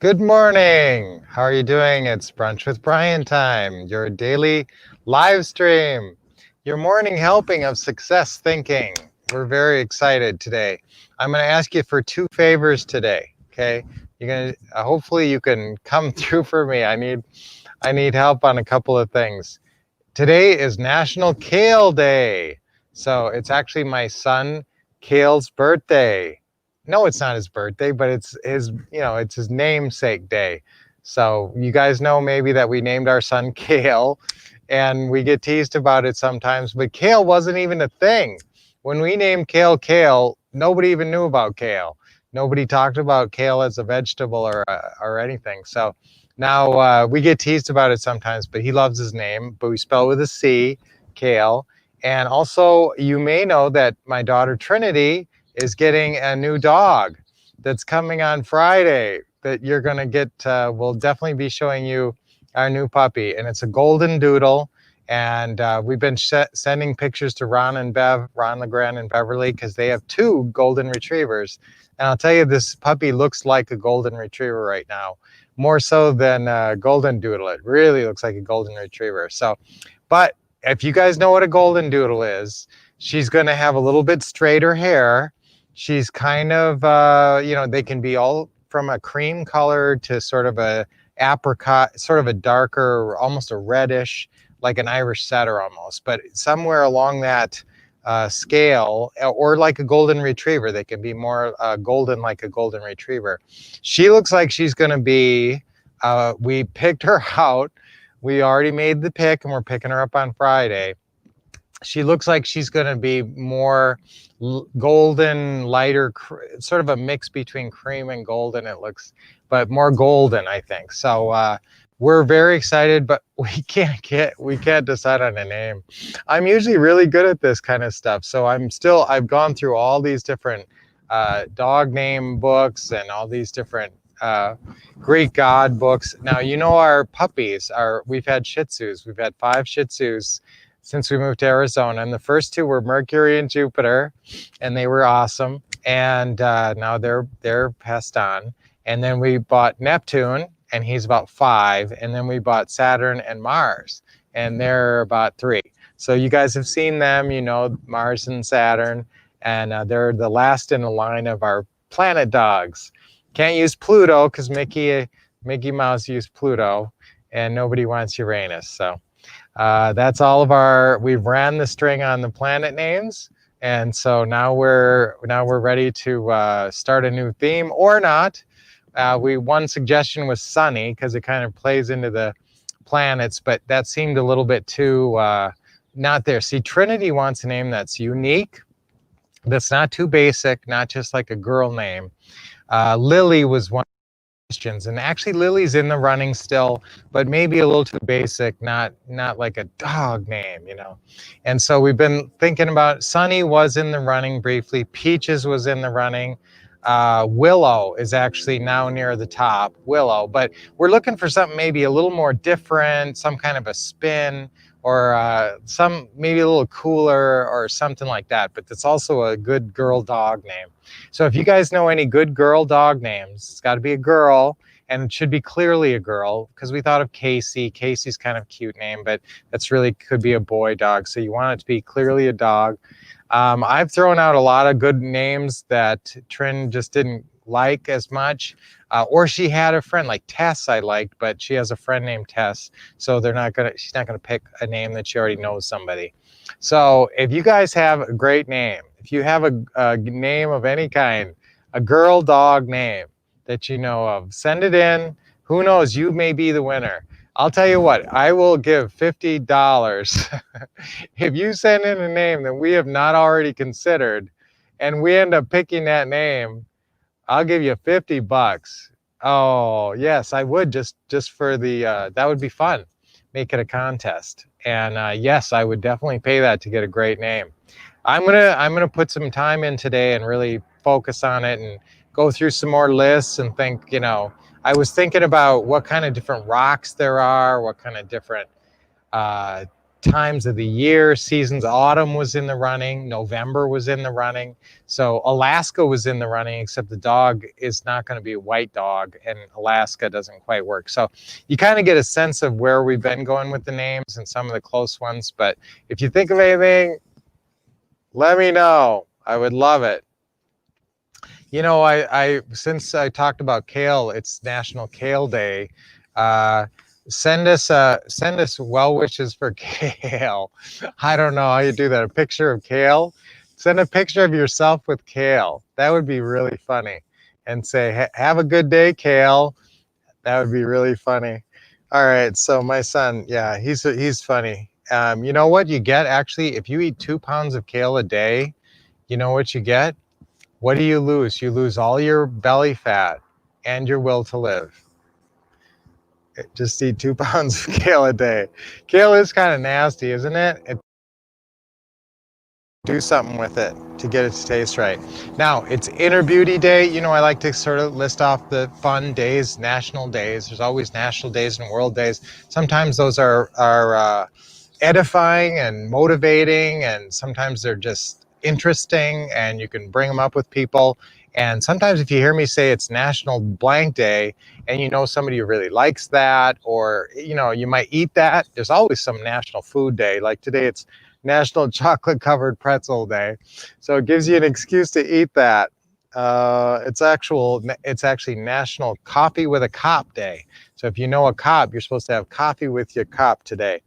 Good morning. How are you doing? It's Brunch with Brian time, your daily live stream, your morning helping of success thinking. We're very excited today. I'm going to ask you for two favors today. Okay, you're going to hopefully you can come through for me. I need help on a couple of things. Today is National Kale Day, so it's actually my son Kale's birthday. No, it's not his birthday, but it's his namesake day. So you guys know maybe that we named our son Kale, and we get teased about it sometimes, but kale wasn't even a thing. When we named Kale Kale, nobody even knew about kale. Nobody talked about kale as a vegetable or anything. So now we get teased about it sometimes, but he loves his name, but we spell it with a C, Kale. And also, you may know that my daughter Trinity is getting a new dog that's coming on Friday that you're going to get. We'll definitely be showing you our new puppy, and it's a golden doodle. And we've been sending pictures to Ron LeGrand and Beverly, because they have two golden retrievers. And I'll tell you, this puppy looks like a golden retriever right now, more so than a golden doodle. It really looks like a golden retriever. So, but if you guys know what a golden doodle is, she's going to have a little bit straighter hair. She's kind of, they can be all from a cream color to sort of a apricot, sort of a darker, almost a reddish, like an Irish setter almost, but somewhere along that scale, or like a golden retriever. They can be more golden, like a golden retriever. She looks like she's going to be, we picked her out. We already made the pick, and we're picking her up on Friday. She looks like she's going to be more golden, lighter, sort of a mix between cream and golden, it looks, but more golden, I think. So we're very excited, but we can't decide on a name. I'm usually really good at this kind of stuff, so I've gone through all these different dog name books and all these different Greek god books. Now, our puppies we've had Shih Tzus. We've had 5 Shih Tzus since we moved to Arizona, and the first 2 were Mercury and Jupiter, and they were awesome. And now they're passed on. And then we bought Neptune, and he's about 5. And then we bought Saturn and Mars, and they're about 3. So you guys have seen them, Mars and Saturn, and they're the last in the line of our planet dogs. Can't use Pluto because Mickey Mouse used Pluto, and nobody wants Uranus. So that's all of we've ran the string on the planet names. And so now we're ready to start a new theme, or not. One suggestion was sunny, because it kind of plays into the planets, but that seemed a little bit too not there. See, Trinity wants a name that's unique, that's not too basic, not just like a girl name. Lily was one questions, and actually Lily's in the running still, but maybe a little too basic, not like a dog name, And so we've been thinking about, Sunny was in the running briefly, Peaches was in the running, Willow is actually now near the top, Willow, but we're looking for something maybe a little more different, some kind of a spin, or some maybe a little cooler or something like that, but that's also a good girl dog name. So if you guys know any good girl dog names, it's got to be a girl, and it should be clearly a girl, because we thought of Casey. Casey's kind of a cute name, but that's really could be a boy dog. So you want it to be clearly a dog. I've thrown out a lot of good names that Trin just didn't like as much, or she had a friend like Tess I liked, but she has a friend named Tess, so she's not gonna pick a name that she already knows somebody. So if you guys have a great name, if you have a name of any kind, a girl dog name that you know of, send it in. Who knows, you may be the winner. I'll tell you what, I will give $50 if you send in a name that we have not already considered, and we end up picking that name. I'll give you $50. Oh yes, I would, just for the that would be fun. Make it a contest, and yes, I would definitely pay that to get a great name. I'm gonna put some time in today and really focus on it and go through some more lists and think. I was thinking about what kind of different rocks there are, what kind of different times of the year, seasons. Autumn was in the running, November was in the running. So Alaska was in the running, except the dog is not going to be a white dog, and Alaska doesn't quite work. So you kind of get a sense of where we've been going with the names and some of the close ones. But if you think of anything, let me know. I would love it. You know, I since I talked about kale, it's National Kale Day. Uh, send us well wishes for kale. I don't know how you do that. A picture of kale. Send a picture of yourself with kale. That would be really funny. And say, have a good day, kale. That would be really funny. All right. So my son, yeah, he's funny. You know what you get actually if you eat 2 pounds of kale a day? You know what you get? What do you lose? You lose all your belly fat and your will to live. Just eat 2 pounds of kale a day. Kale is kind of nasty, isn't it? Do something with it to get it to taste right. Now, it's Inner Beauty Day. You know, I like to sort of list off the fun days, national days. There's always national days and world days. Sometimes those are edifying and motivating, and sometimes they're just interesting, and you can bring them up with people. And sometimes if you hear me say it's National Blank Day, and you know somebody who really likes that, or you know you might eat that, there's always some National Food Day. Like today, it's National Chocolate Covered Pretzel Day, so it gives you an excuse to eat that. It's actually National Coffee with a Cop Day. So if you know a cop, you're supposed to have coffee with your cop today.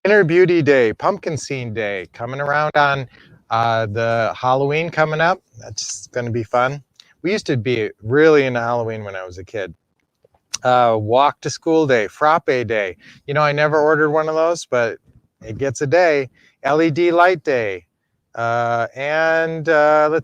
Inner Beauty Day, Pumpkin Seed Day, coming around on the Halloween coming up. That's going to be fun. We used to be really into Halloween when I was a kid. Walk to School Day, Frappe Day. You know, I never ordered one of those, but it gets a day. LED Light Day. Let's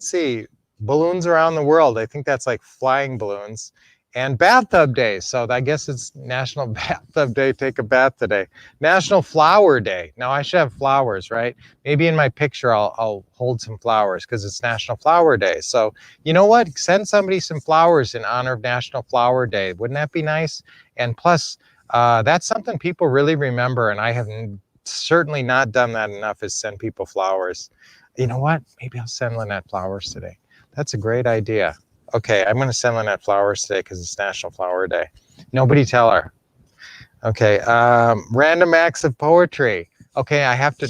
see, Balloons Around the World. I think that's like flying balloons. And Bathtub Day. So I guess it's National Bathtub Day. Take a bath today. National Flower Day. Now I should have flowers, right? Maybe in my picture I'll hold some flowers because it's National Flower Day. So you know what? Send somebody some flowers in honor of National Flower Day. Wouldn't that be nice? And plus, that's something people really remember. And I have certainly not done that enough, is send people flowers. You know what? Maybe I'll send Lynette flowers today. That's a great idea. Okay, I'm going to send Lynette flowers today because it's National Flower Day. Nobody tell her. Okay, random acts of poetry. Okay,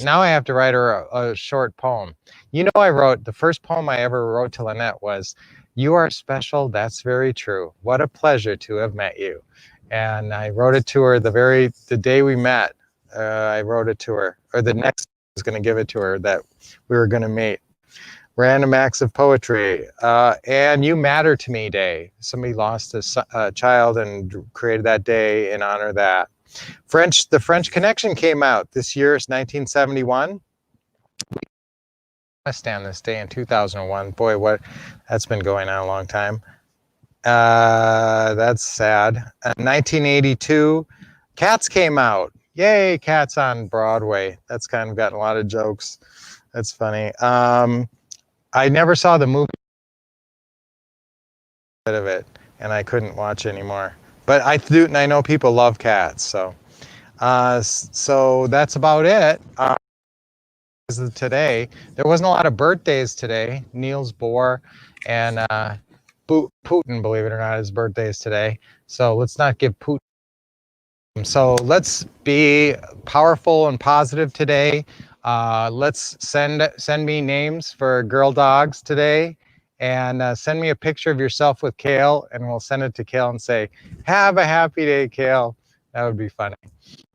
now I have to write her a short poem. You know, the first poem I ever wrote to Lynette was, "You are special, that's very true. What a pleasure to have met you." And I wrote it to her the day we met. I wrote it to her, or the next I was going to give it to her that we were going to meet. Random acts of poetry. And You Matter to Me Day. Somebody lost a child and created that day in honor of that. The French Connection came out this year. It's 1971. I stand this day in 2001. Boy, that's been going on a long time. That's sad. 1982, Cats came out. Yay, Cats on Broadway. That's kind of gotten a lot of jokes. That's funny. I never saw the movie of it, and I couldn't watch anymore. But I know people love Cats, so that's about it. Today, there wasn't a lot of birthdays today. Niels Bohr and Putin, believe it or not, his birthday is today. So let's not give Putin. So let's be powerful and positive today. Let's send me names for girl dogs today, and send me a picture of yourself with Kale, and we'll send it to Kale and say, "Have a happy day, Kale." That would be funny.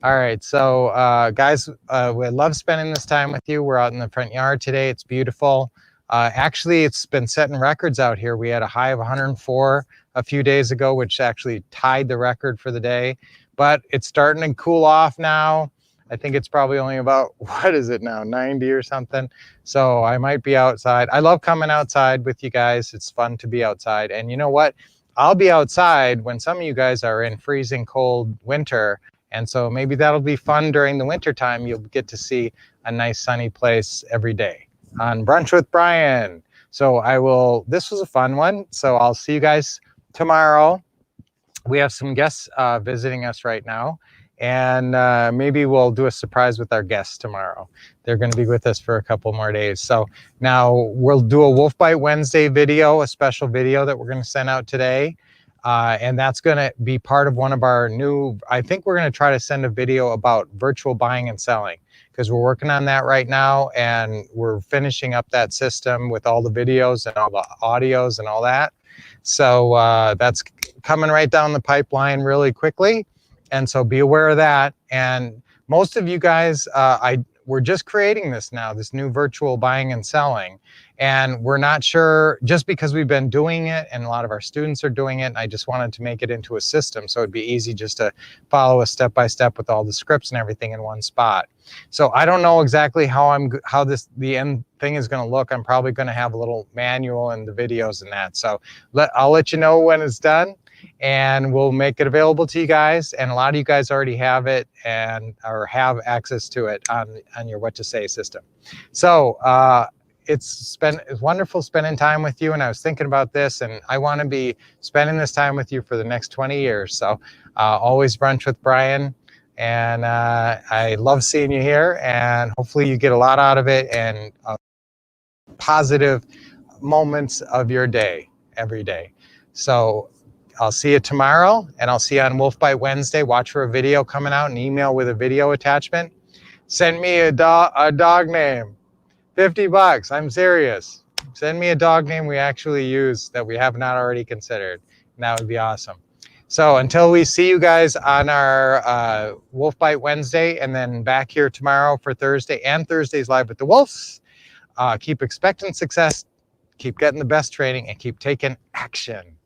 All right, so guys, we love spending this time with you. We're out in the front yard today. It's beautiful. Actually, it's been setting records out here. We had a high of 104 a few days ago, which actually tied the record for the day. But it's starting to cool off now. I think it's probably only about, what is it now, 90 or something. So I might be outside. I love coming outside with you guys. It's fun to be outside. And you know what? I'll be outside when some of you guys are in freezing cold winter. And so maybe that'll be fun during the winter time. You'll get to see a nice sunny place every day on Brunch with Brian. So this was a fun one. So I'll see you guys tomorrow. We have some guests visiting us right now. And maybe we'll do a surprise with our guests tomorrow. They're going to be with us for a couple more days. So now we'll do a Wolf Bite Wednesday video, a special video that we're going to send out today. And that's going to be part of one of our new, I think we're going to try to send a video about virtual buying and selling, because we're working on that right now, and we're finishing up that system with all the videos and all the audios and all that. So that's coming right down the pipeline really quickly. And so be aware of that. And most of you guys, we're just creating this now, this new virtual buying and selling. And we're not sure, just because we've been doing it and a lot of our students are doing it, and I just wanted to make it into a system so it'd be easy just to follow us step by step with all the scripts and everything in one spot. So I don't know exactly how the end thing is going to look. I'm probably going to have a little manual in the videos and that. So I'll let you know when it's done, and we'll make it available to you guys. And a lot of you guys already have it or have access to it on your What to Say system. So it's wonderful spending time with you. And I was thinking about this, and I want to be spending this time with you for the next 20 years. So always Brunch with Brian. And I love seeing you here, and hopefully you get a lot out of it and positive moments of your day every day. So I'll see you tomorrow, and I'll see you on Wolf Bite Wednesday. Watch for a video coming out, an email with a video attachment. Send me a dog name, $50. I'm serious. Send me a dog name we actually use that we have not already considered. And that would be awesome. So until we see you guys on our Wolf Bite Wednesday, and then back here tomorrow for Thursday, and Thursday's live with the Wolves, keep expecting success, keep getting the best training, and keep taking action.